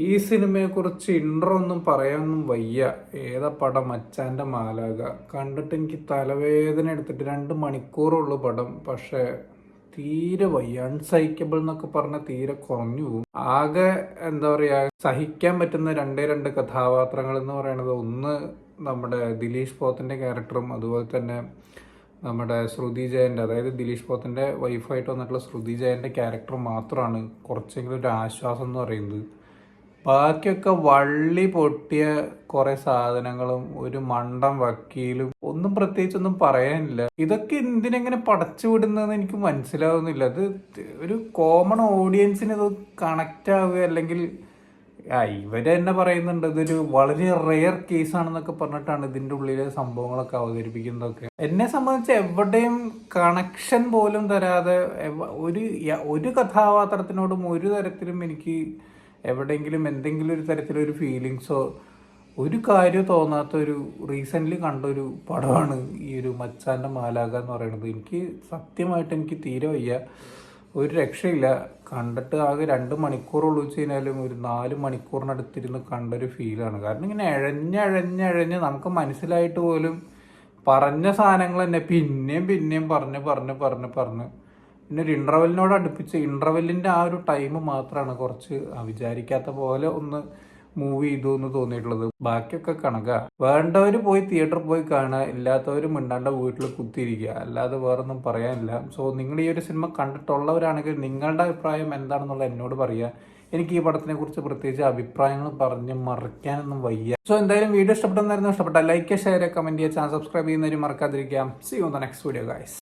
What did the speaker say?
ഈ സിനിമയെക്കുറിച്ച് ഇൻട്രോ ഒന്നും പറയാനൊന്നും വയ്യ. ഏതാ പടം? മച്ചാന്റെ മാലാക. കണ്ടിട്ട് എനിക്ക് തലവേദന എടുത്തിട്ട് 2 മണിക്കൂറുള്ളൂ പടം. പക്ഷെ തീരെ വയ്യ. അൺസഹിക്കബിൾ എന്നൊക്കെ പറഞ്ഞ തീരെ കുറഞ്ഞു പോകും. ആകെ എന്താ പറയാ, സഹിക്കാൻ പറ്റുന്ന രണ്ട് കഥാപാത്രങ്ങൾ എന്ന് പറയുന്നത്, ഒന്ന് നമ്മുടെ ദിലീഷ് പോത്തന്റെ ക്യാരക്ടറും അതുപോലെ തന്നെ നമ്മുടെ ശ്രുതി ജയന്റെ, അതായത് ദിലീഷ് പോത്തന്റെ വൈഫായിട്ട് വന്നിട്ടുള്ള ശ്രുതി ജയന്റെ ക്യാരക്ടർ മാത്രമാണ് കുറച്ചെങ്കിലും ഒരു ആശ്വാസം എന്ന് പറയുന്നത്. ബാക്കിയൊക്കെ വള്ളി പൊട്ടിയ കുറെ സാധനങ്ങളും ഒരു മണ്ടം വക്കീലും, ഒന്നും പ്രത്യേകിച്ചൊന്നും പറയാനില്ല. ഇതൊക്കെ എന്തിനെങ്ങനെ പടച്ചു വിടുന്നതെന്ന് എനിക്ക് മനസ്സിലാവുന്നില്ല. അത് ഒരു കോമൺ ഓഡിയൻസിന് ഇത് കണക്റ്റ് ആവുക, അല്ലെങ്കിൽ ഇവര് തന്നെ പറയുന്നുണ്ട് ഇതൊരു വളരെ റെയർ കേസാണെന്നൊക്കെ പറഞ്ഞിട്ടാണ് ഇതിന്റെ ഉള്ളിലെ സംഭവങ്ങളൊക്കെ അവതരിപ്പിക്കുന്നതൊക്കെ. എന്നെ സംബന്ധിച്ച് എവിടെയും കണക്ഷൻ പോലും തരാതെ ഒരു കഥാപാത്രത്തിനോടും ഒരു തരത്തിലും എനിക്ക് എവിടെയെങ്കിലും എന്തെങ്കിലും ഒരു തരത്തിലൊരു ഫീലിങ്സോ ഒരു കാര്യം തോന്നാത്ത ഒരു റീസെൻ്റ്ലി കണ്ടൊരു പടമാണ് ഈ ഒരു മച്ചാൻ്റെ മാലാക എന്ന് പറയുന്നത്. എനിക്ക് സത്യമായിട്ട് എനിക്ക് തീരെ വയ്യ, ഒരു രക്ഷയില്ല. കണ്ടിട്ട് ആകെ 2 മണിക്കൂറുള്ളൂ വെച്ച് കഴിഞ്ഞാലും ഒരു 4 മണിക്കൂറിനടുത്തിരുന്ന് കണ്ടൊരു ഫീലാണ്. കാരണം ഇങ്ങനെ എഴഞ്ഞ് നമുക്ക് മനസ്സിലായിട്ട് പോലും പറഞ്ഞ സാധനങ്ങൾ തന്നെ പിന്നെയും പറഞ്ഞ് പിന്നെ ഒരു ഇൻ്റർവെല്ലിനോട് അടുപ്പിച്ച് ഇൻ്റർവെല്ലിൻ്റെ ആ ഒരു ടൈം മാത്രമാണ് കുറച്ച് വിചാരിക്കാത്ത പോലെ ഒന്ന് മൂവ് ചെയ്തു എന്ന് തോന്നിയിട്ടുള്ളത്. ബാക്കിയൊക്കെ കണക്കാ. വേണ്ടവർ പോയി തിയേറ്ററിൽ പോയി കാണുക, ഇല്ലാത്തവർ മിണ്ടാണ്ട് വീട്ടിൽ കുത്തിയിരിക്കുക, അല്ലാതെ വേറൊന്നും പറയാനില്ല. സോ നിങ്ങൾ ഈ ഒരു സിനിമ കണ്ടിട്ടുള്ളവരാണെങ്കിൽ നിങ്ങളുടെ അഭിപ്രായം എന്താണെന്നുള്ളത് എന്നോട് പറയുക. എനിക്ക് ഈ പടത്തിനെ കുറിച്ച് പ്രത്യേകിച്ച് അഭിപ്രായങ്ങൾ പറഞ്ഞ് മറിക്കാനൊന്നും വയ്യ. സോ എന്തായാലും വീഡിയോ ഇഷ്ടപ്പെട്ടെന്നായിരുന്നു. ഇഷ്ടപ്പെട്ട ലൈക്ക്, ഷെയർ, കമന്റ് ചെയ്യുക, ചാനൽ സബ്സ്ക്രൈബ് ചെയ്യുന്നവരും മറക്കാതിരിക്കാം. See you on the next video guys.